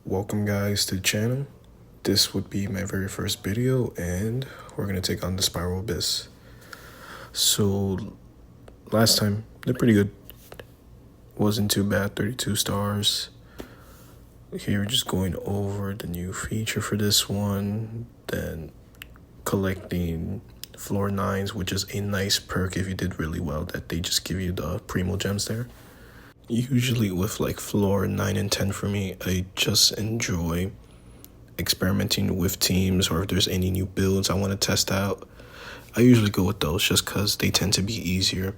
Welcome guys to the channel. This would be my very first video and we're gonna take on the Spiral Abyss. So last time they're pretty good. Wasn't too bad, 32 stars. Here we're just going over the new feature for this one, then collecting floor 9s, which is a nice perk if you did really well, that they just give you the primo gems there. Usually with like floor 9 and 10 for me, I just enjoy experimenting with teams, or if there's any new builds I want to test out, I usually go with those just because they tend to be easier.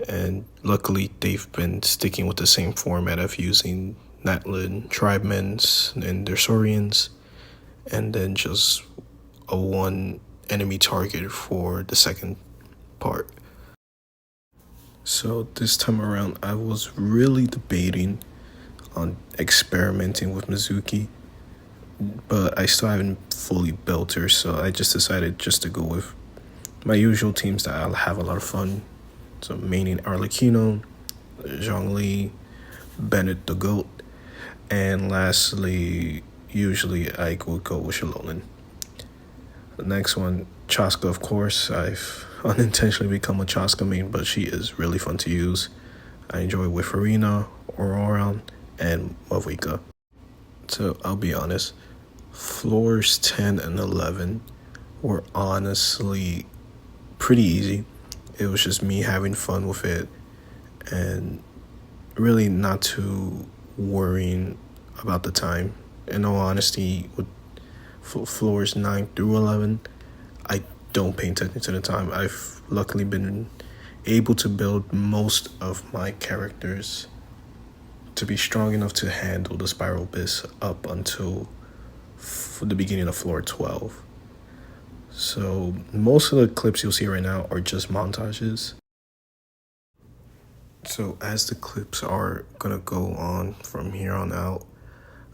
And luckily they've been sticking with the same format of using Natlin, Tribemans, and their Saurians, and then just a one enemy target for the second part. So this time around, I was really debating on experimenting with Mizuki, but I still haven't fully built her, so I just decided just to go with my usual teams that I'll have a lot of fun. So maining Arlecchino, Zhongli, Bennett the Goat, and lastly, usually I would go with Shalolin. The next one, Chaska, of course. I've unintentionally become a Chaska main, but she is really fun to use. I enjoy with Farina, Auroran, and Mavika. So I'll be honest, floors 10 and 11 were honestly pretty easy. It was just me having fun with it and really not too worrying about the time. In all honesty, with floors 9 through 11, I don't pay attention to the time. I've luckily been able to build most of my characters to be strong enough to handle the Spiral Abyss up until the beginning of floor 12. So most of the clips you'll see right now are just montages. So as the clips are gonna go on from here on out,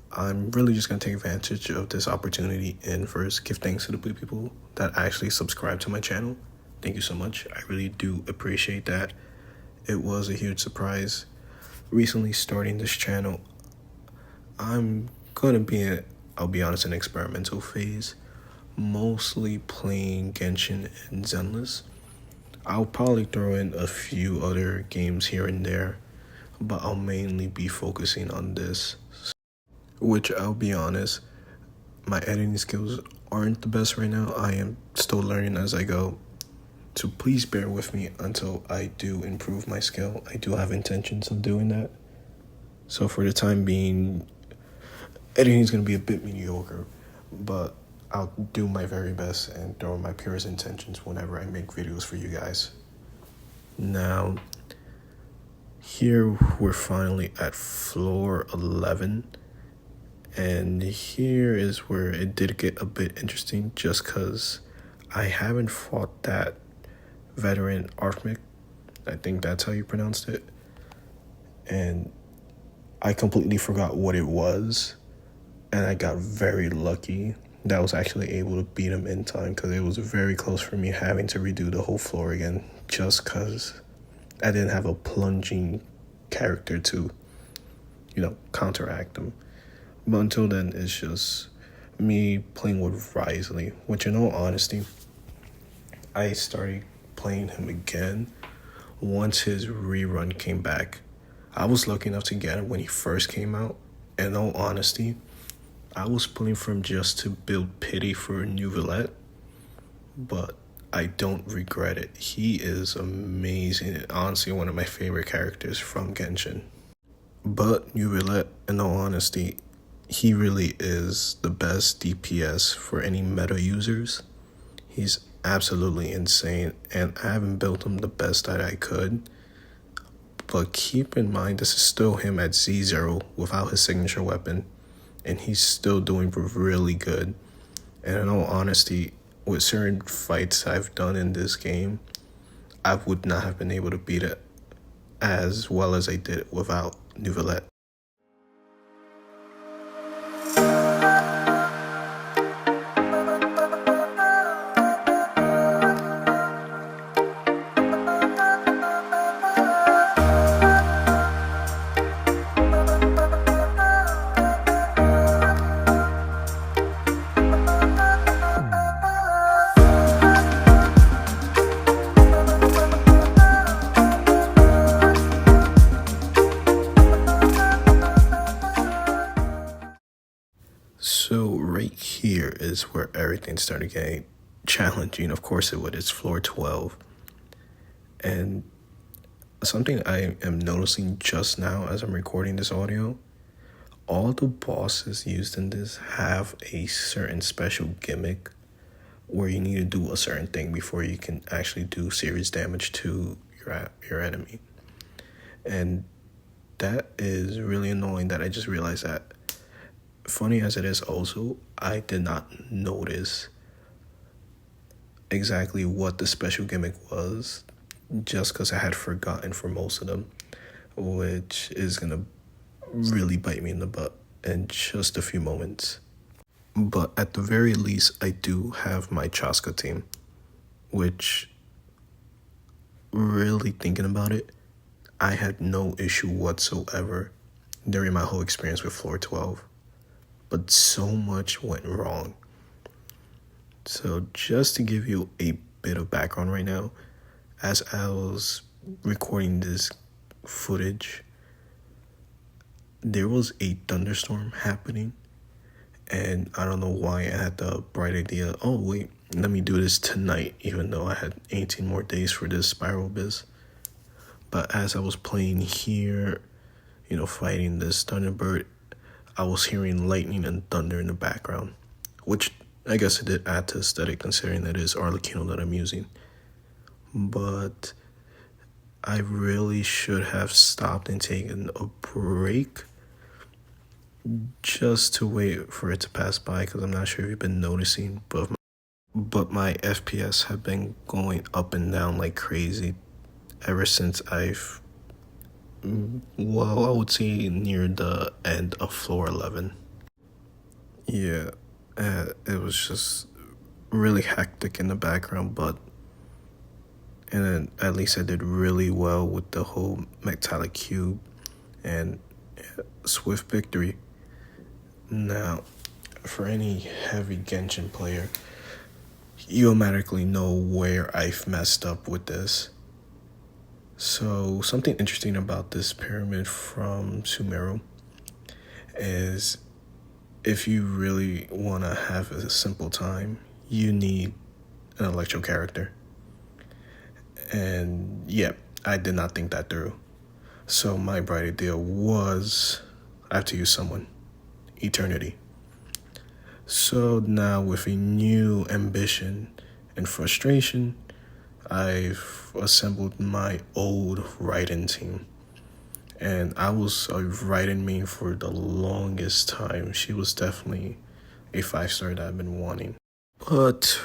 I'm really just gonna take advantage of this opportunity and first give thanks to the people that actually subscribe to my channel. Thank you so much. I really do appreciate that. It was a huge surprise. Recently starting this channel, I'm gonna be, I'll be honest, an experimental phase. Mostly playing Genshin and Zenless. I'll probably throw in a few other games here and there, but I'll mainly be focusing on this. Which, I'll be honest, my editing skills aren't the best right now. I am still learning as I go. So please bear with me until I do improve my skill. I do have intentions of doing that. So for the time being, editing is going to be a bit mediocre, but I'll do my very best and throw my purest intentions whenever I make videos for you guys. Now, here we're finally at floor 11. And here is where it did get a bit interesting just because I haven't fought that veteran Arthmic. I think that's how you pronounced it. And I completely forgot what it was. And I got very lucky that I was actually able to beat him in time, because it was very close for me having to redo the whole floor again just because I didn't have a plunging character to, counteract him. But until then, it's just me playing with Risley, which in all honesty, I started playing him again once his rerun came back. I was lucky enough to get him when he first came out. In all honesty, I was pulling for him just to build pity for Neuvillette, but I don't regret it. He is amazing and honestly one of my favorite characters from Genshin. But Neuvillette, in all honesty, he really is the best DPS for any meta users. He's absolutely insane, and I haven't built him the best that I could. But keep in mind, this is still him at Z0 without his signature weapon, and he's still doing really good. And in all honesty, with certain fights I've done in this game, I would not have been able to beat it as well as I did without Neuvillette. Hey, So right here is where everything started getting challenging. Of course it would. It's floor 12. And something I am noticing just now as I'm recording this audio, all the bosses used in this have a certain special gimmick where you need to do a certain thing before you can actually do serious damage to your enemy. And that is really annoying that I just realized that. Funny as it is also, I did not notice exactly what the special gimmick was just because I had forgotten for most of them, which is going to really bite me in the butt in just a few moments. But at the very least, I do have my Chaska team, which, really thinking about it, I had no issue whatsoever during my whole experience with floor 12. But so much went wrong. So just to give you a bit of background right now, as I was recording this footage, there was a thunderstorm happening, and I don't know why I had the bright idea, oh wait, let me do this tonight, even though I had 18 more days for this spiral biz. But as I was playing here, fighting this Thunderbird, I was hearing lightning and thunder in the background, which I guess it did add to aesthetic considering that it is Arlecchino that I'm using. But I really should have stopped and taken a break just to wait for it to pass by, because I'm not sure if you've been noticing, but my FPS have been going up and down like crazy ever since I would say near the end of floor 11. Yeah, it was just really hectic in the background, and then at least I did really well with the whole metallic cube and swift victory. Now, for any heavy Genshin player, you automatically know where I've messed up with this. So something interesting about this pyramid from Sumeru is if you really want to have a simple time, you need an electro character. And yeah, I did not think that through. So my bright idea was I have to use someone. Eternity. So now with a new ambition and frustration, I've assembled my old Raiden team. And I was a Raiden main for the longest time. She was definitely a 5-star that I've been wanting. But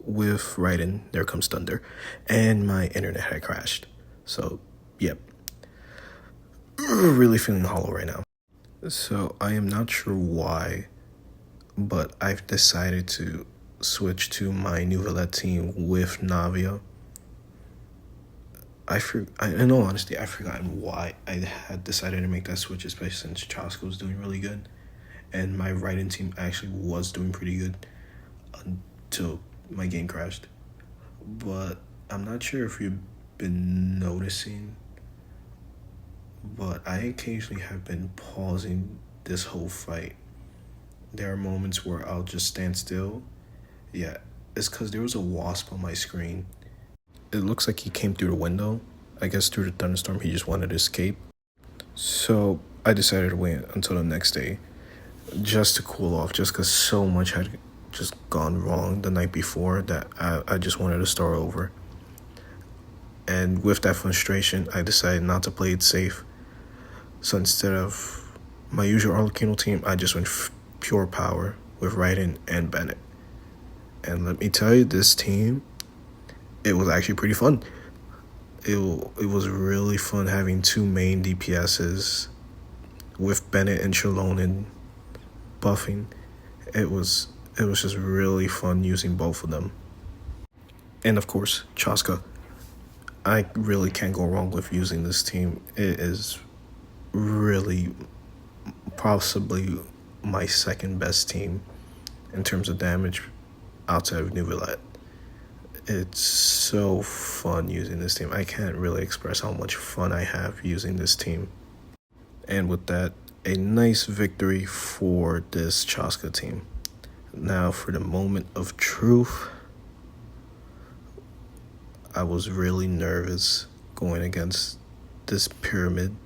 with Raiden, there comes thunder. And my internet had crashed. So, yep. Really feeling hollow right now. So, I am not sure why, but I've decided to switch to my Nouvellette team with Navia. In all honesty, I've forgotten why I had decided to make that switch, especially since Chaska was doing really good. And my Raiden team actually was doing pretty good until my game crashed. But I'm not sure if you've been noticing, but I occasionally have been pausing this whole fight. There are moments where I'll just stand still. Yeah, it's because there was a wasp on my screen. It looks like he came through the window. I guess through the thunderstorm, he just wanted to escape. So I decided to wait until the next day just to cool off, just because so much had just gone wrong the night before that I just wanted to start over. And with that frustration, I decided not to play it safe. So instead of my usual Arlecchino team, I just went pure power with Raiden and Bennett. And let me tell you, this team, it was actually pretty fun. It was really fun having two main DPSs with Bennett and Shallonen buffing. It was just really fun using both of them. And of course, Chaska. I really can't go wrong with using this team. It is really possibly my second best team in terms of damage outside of Nouvellette. It's so fun using this team. I can't really express how much fun I have using this team. And with that, a nice victory for this Chaska team. Now for the moment of truth. I was really nervous going against this pyramid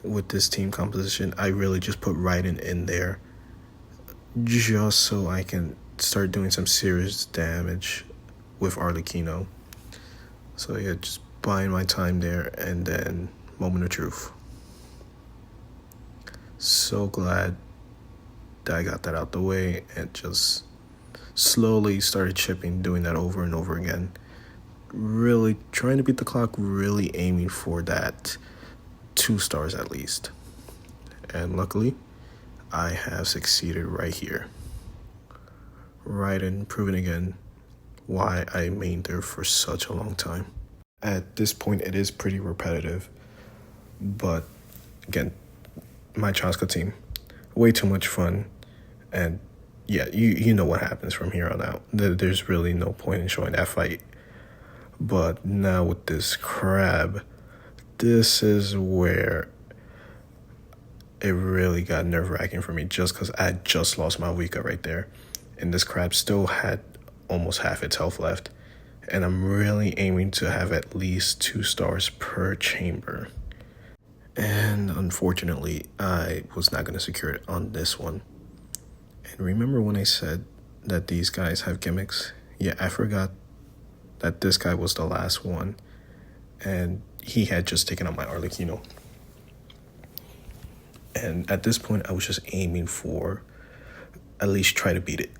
with this team composition. I really just put Raiden in there just so I can start doing some serious damage with Arlecchino. So yeah, just buying my time there, and then moment of truth. So glad that I got that out the way and just slowly started chipping, doing that over and over again. Really trying to beat the clock, really aiming for that 2 stars at least. And luckily, I have succeeded right here. Raiden proving again why I mained there for such a long time. At this point, it is pretty repetitive, but again, my Chaska team, way too much fun, and yeah, you know what happens from here on out. There's really no point in showing that fight. But now with this crab, this is where it really got nerve-wracking for me, just because I just lost my Wika right there, and this crab still had almost half its health left, and I'm really aiming to have at least 2 stars per chamber. And unfortunately, I was not going to secure it on this one. And remember when I said that these guys have gimmicks? Yeah, I forgot that this guy was the last one, and he had just taken out my Arlecchino. And at this point, I was just aiming for at least try to beat it.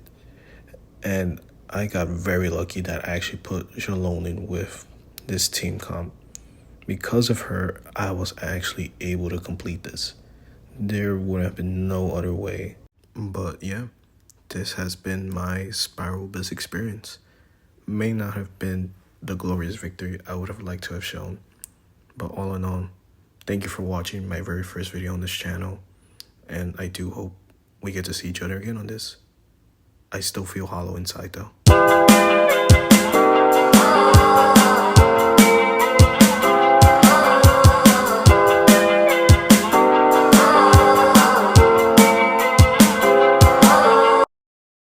And I got very lucky that I actually put Jalone in with this team comp. Because of her, I was actually able to complete this. There would have been no other way. But yeah, this has been my Spiral Biz experience. May not have been the glorious victory I would have liked to have shown. But all in all, thank you for watching my very first video on this channel. And I do hope we get to see each other again on this. I still feel hollow inside though.